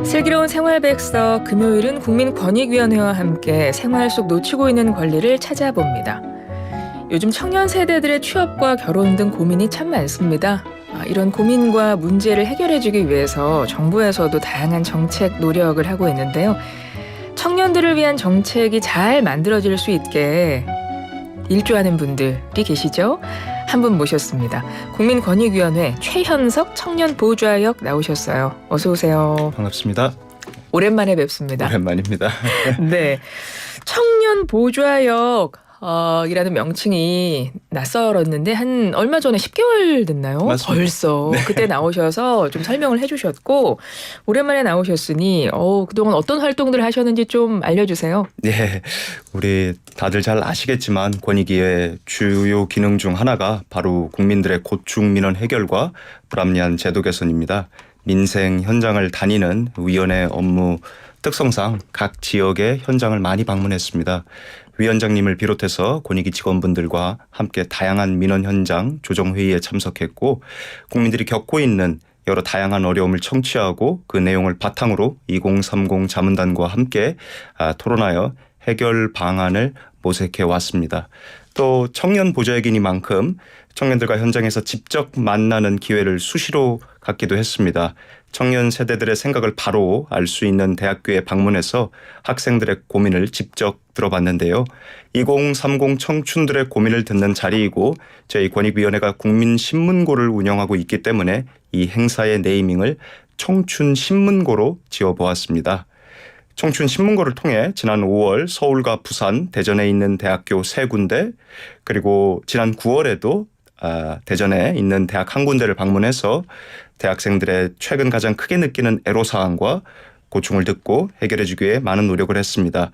슬기로운 생활백서 금요일은 국민권익위원회와 함께 생활 속 놓치고 있는 권리를 찾아봅니다. 요즘 청년 세대들의 취업과 결혼 등 고민이 참 많습니다. 이런 고민과 문제를 해결해주기 위해서 정부에서도 다양한 정책 노력을 하고 있는데요. 청년들을 위한 정책이 잘 만들어질 수 있게 일조하는 분들이 계시죠? 한 분 모셨습니다. 국민권익위원회 최현석 청년보좌역 나오셨어요. 어서 오세요. 반갑습니다. 오랜만에 뵙습니다. 오랜만입니다. 네, 청년보좌역 이라는 명칭이 낯설었는데 한 얼마 전에 10개월 됐나요? 맞습니다. 벌써. 네. 그때 나오셔서 좀 설명을 해주셨고 오랜만에 나오셨으니 그동안 어떤 활동들을 하셨는지 좀 알려주세요. 네, 우리 다들 잘 아시겠지만 권익위의 주요 기능 중 하나가 바로 국민들의 고충 민원 해결과 불합리한 제도 개선입니다. 민생 현장을 다니는 위원회 업무 특성상 각 지역의 현장을 많이 방문했습니다. 위원장님을 비롯해서 권익위 직원분들과 함께 다양한 민원 현장 조정회의에 참석했고 국민들이 겪고 있는 여러 다양한 어려움을 청취하고 그 내용을 바탕으로 2030 자문단과 함께 토론하여 해결 방안을 모색해 왔습니다. 또 청년 보좌역이니만큼 청년들과 현장에서 직접 만나는 기회를 수시로 갖기도 했습니다. 청년 세대들의 생각을 바로 알 수 있는 대학교에 방문해서 학생들의 고민을 직접 들어봤는데요. 2030 청춘들의 고민을 듣는 자리이고 저희 권익위원회가 국민신문고를 운영하고 있기 때문에 이 행사의 네이밍을 청춘신문고로 지어보았습니다. 청춘신문고를 통해 지난 5월 서울과 부산, 대전에 있는 대학교 3군데 그리고 지난 9월에도 대전에 있는 대학 한 군데를 방문해서 대학생들의 최근 가장 크게 느끼는 애로사항과 고충을 듣고 해결해주기 위해 많은 노력을 했습니다.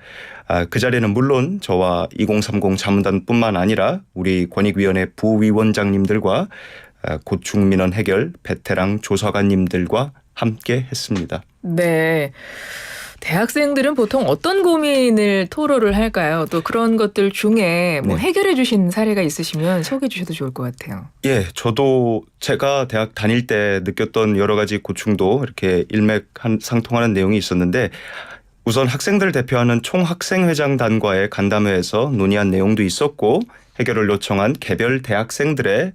그 자리에는 물론 저와 2030 자문단뿐만 아니라 우리 권익위원회 부위원장님들과 고충 민원 해결 베테랑 조사관님들과 함께 했습니다. 네. 대학생들은 보통 어떤 고민을 토로를 할까요? 또 그런 것들 중에 네. 해결해 주신 사례가 있으시면 소개해 주셔도 좋을 것 같아요. 예, 저도 제가 대학 다닐 때 느꼈던 여러 가지 고충도 이렇게 일맥상통하는 내용이 있었는데 우선 학생들을 대표하는 총학생회장단과의 간담회에서 논의한 내용도 있었고 해결을 요청한 개별 대학생들에게서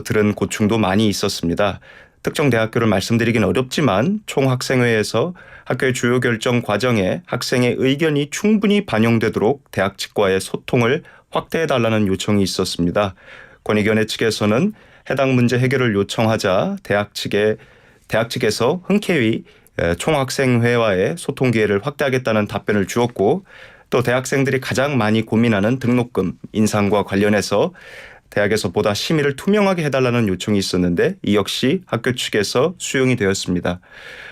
들은 고충도 많이 있었습니다. 특정 대학교를 말씀드리긴 어렵지만 총학생회에서 학교의 주요 결정 과정에 학생의 의견이 충분히 반영되도록 대학 측과의 소통을 확대해달라는 요청이 있었습니다. 권익위원회 측에서는 해당 문제 해결을 요청하자 대학 측에서 흔쾌히 총학생회와의 소통 기회를 확대하겠다는 답변을 주었고 또 대학생들이 가장 많이 고민하는 등록금 인상과 관련해서 대학에서 보다 심의를 투명하게 해달라는 요청이 있었는데 이 역시 학교 측에서 수용이 되었습니다.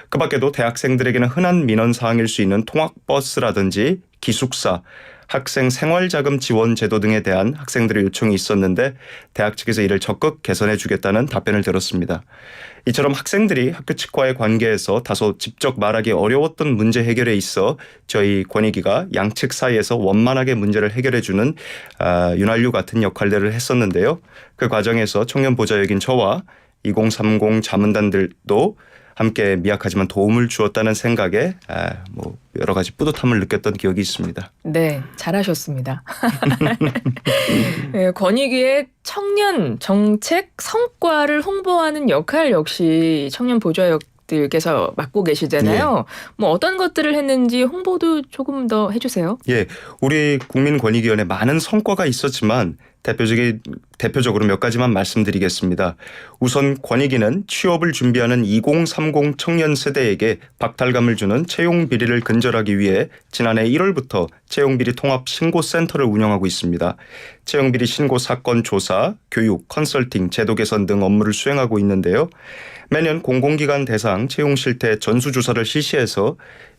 그 밖에도 대학생들에게는 흔한 민원사항일 수 있는 통학버스라든지 기숙사, 학생 생활자금 지원 제도 등에 대한 학생들의 요청이 있었는데 대학 측에서 이를 적극 개선해 주겠다는 답변을 들었습니다. 이처럼 학생들이 학교 측과의 관계에서 다소 직접 말하기 어려웠던 문제 해결에 있어 저희 권익위가 양측 사이에서 원만하게 문제를 해결해 주는 윤활유 같은 역할들을 했었는데요. 그 과정에서 청년 보좌역인 저와 2030 자문단들도 함께 미약하지만 도움을 주었다는 생각에 여러 가지 뿌듯함을 느꼈던 기억이 있습니다. 네, 잘하셨습니다. 네, 권익위의 청년 정책 성과를 홍보하는 역할 역시 청년 보좌역들께서 맡고 계시잖아요. 어떤 것들을 했는지 홍보도 조금 더 해주세요. 예, 우리 국민권익위원회 많은 성과가 있었지만 대표적으로 몇 가지만 말씀드리겠습니다. 우선 권익위는 취업을 준비하는 2030 청년 세대에게 박탈감을 주는 채용 비리를 근절하기 위해 지난해 1월부터 채용비리 통합신고센터를 운영하고 있습니다. 채용비리 신고 사건 조사, 교육, 컨설팅, 제도 개선 등 업무를 수행하고 있는데요. 매년 공공기관 대상 채용 실태 전수조사를 실시해서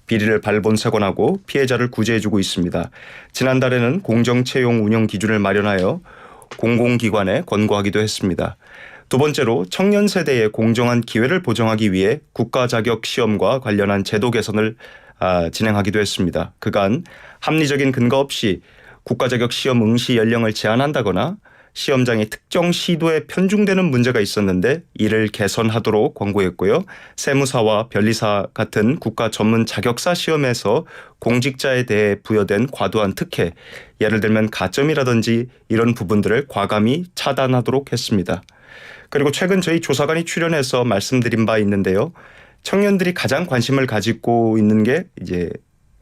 비리를 발본색원하고 피해자를 구제해주고 있습니다. 지난달에는 공정채용 운영 기준을 마련하여 공공기관에 권고하기도 했습니다. 두 번째로 청년 세대의 공정한 기회를 보장하기 위해 국가자격시험과 관련한 제도 개선을 진행하기도 했습니다. 그간 합리적인 근거 없이 국가자격시험 응시 연령을 제한한다거나 시험장이 특정 시도에 편중되는 문제가 있었는데 이를 개선하도록 권고했고요. 세무사와 변리사 같은 국가 전문 자격사 시험에서 공직자에 대해 부여된 과도한 특혜, 예를 들면 가점이라든지 이런 부분들을 과감히 차단하도록 했습니다. 그리고 최근 저희 조사관이 출연해서 말씀드린 바 있는데요. 청년들이 가장 관심을 가지고 있는 게 이제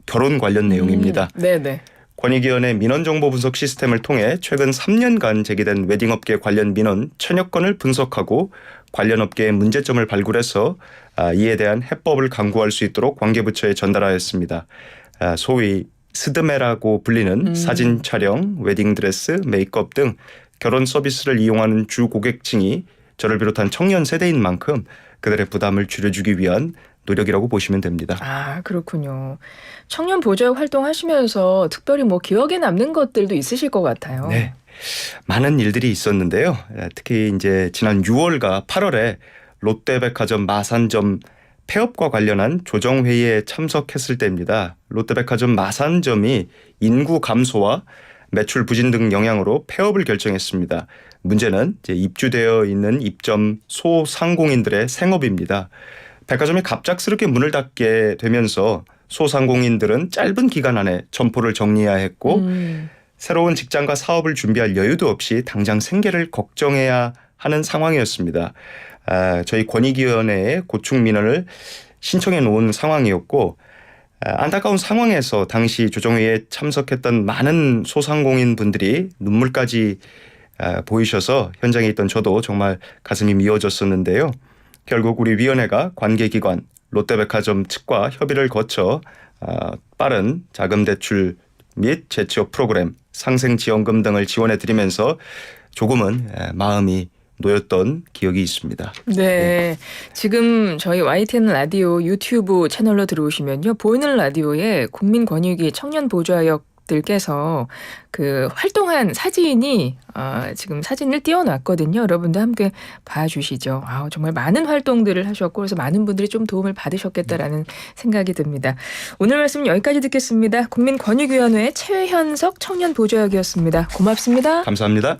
결혼 관련 내용입니다. 네네. 권익위원회 민원정보 분석 시스템을 통해 최근 3년간 제기된 웨딩업계 관련 민원 1000여 건을 분석하고 관련 업계의 문제점을 발굴해서 이에 대한 해법을 강구할 수 있도록 관계부처에 전달하였습니다. 소위 스드메라고 불리는 사진 촬영, 웨딩드레스, 메이크업 등 결혼 서비스를 이용하는 주 고객층이 저를 비롯한 청년 세대인 만큼 그들의 부담을 줄여주기 위한 노력이라고 보시면 됩니다. 아, 그렇군요. 청년 보좌 활동하시면서 특별히 뭐 기억에 남는 것들도 있으실 것 같아요. 네. 많은 일들이 있었는데요. 특히 이제 지난 6월과 8월에 롯데백화점 마산점 폐업과 관련한 조정회의에 참석했을 때입니다. 롯데백화점 마산점이 인구 감소와 매출 부진 등 영향으로 폐업을 결정했습니다. 문제는 이제 입주되어 있는 입점 소상공인들의 생업입니다. 백화점이 갑작스럽게 문을 닫게 되면서 소상공인들은 짧은 기간 안에 점포를 정리해야 했고 새로운 직장과 사업을 준비할 여유도 없이 당장 생계를 걱정해야 하는 상황이었습니다. 저희 권익위원회에 고충 민원을 신청해 놓은 상황이었고 안타까운 상황에서 당시 조정회의에 참석했던 많은 소상공인 분들이 눈물까지 보이셔서 현장에 있던 저도 정말 가슴이 미어졌었는데요. 결국 우리 위원회가 관계기관 롯데백화점 측과 협의를 거쳐 빠른 자금 대출 및 재취업 프로그램, 상생지원금 등을 지원해 드리면서 조금은 마음이 놓였던 기억이 있습니다. 네. 지금 저희 YTN 라디오 유튜브 채널로 들어오시면요. 보이는 라디오에 국민권익위 청년보좌역들께서 그 활동한 사진이 지금 사진을 띄워놨거든요. 여러분들 함께 봐주시죠. 정말 많은 활동들을 하셨고 그래서 많은 분들이 좀 도움을 받으셨겠다라는 생각이 듭니다. 오늘 말씀 여기까지 듣겠습니다. 국민권익위원회 최현석 청년보좌역이었습니다. 고맙습니다. 감사합니다.